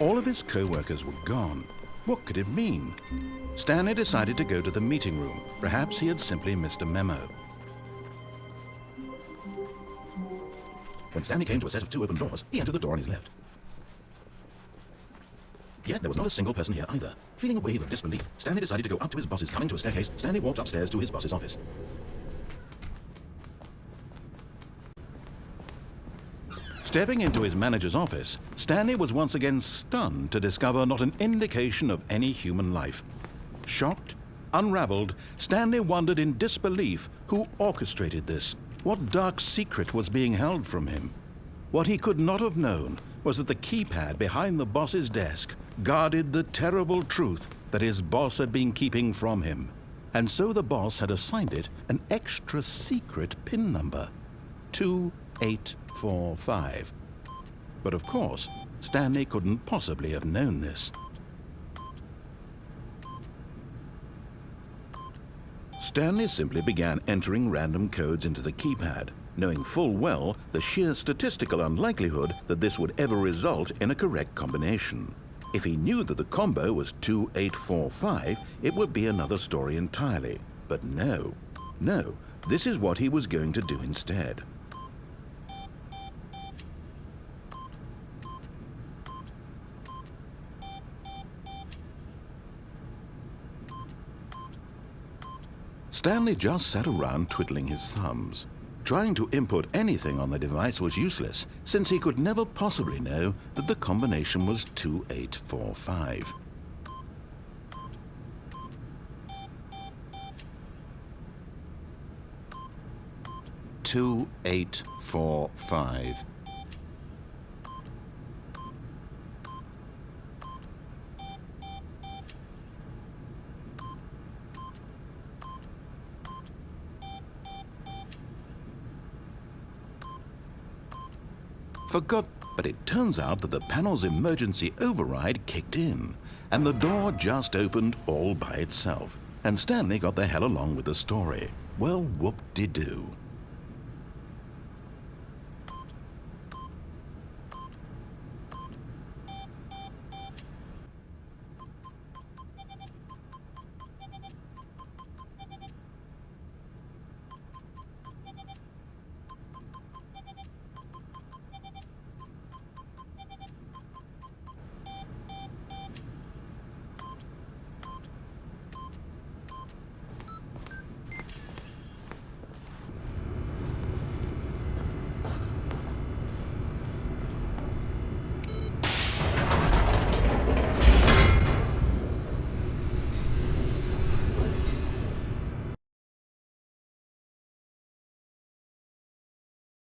All of his co-workers were gone. What could it mean? Stanley decided to go to the meeting room. Perhaps he had simply missed a memo. When Stanley came to a set of 2 open doors, he entered the door on his left. Yet there was not a single person here either. Feeling a wave of disbelief, Stanley decided to go up to his boss's coming to a staircase. Stanley walked upstairs to his boss's office. Stepping into his manager's office, Stanley was once again stunned to discover not an indication of any human life. Shocked, unraveled, Stanley wondered in disbelief who orchestrated this. What dark secret was being held from him? What he could not have known was that the keypad behind the boss's desk guarded the terrible truth that his boss had been keeping from him. And so the boss had assigned it an extra secret PIN number, 2845. But of course, Stanley couldn't possibly have known this. Stanley simply began entering random codes into the keypad, knowing full well the sheer statistical unlikelihood that this would ever result in a correct combination. If he knew that the combo was 2845, it would be another story entirely. But no, this is what he was going to do instead. Stanley just sat around twiddling his thumbs. Trying to input anything on the device was useless, since he could never possibly know that the combination was 2845. "2845. Forgot, but it turns out that the panel's emergency override kicked in, and the door just opened all by itself. And Stanley got the hell along with the story. Well, whoop-de-doo.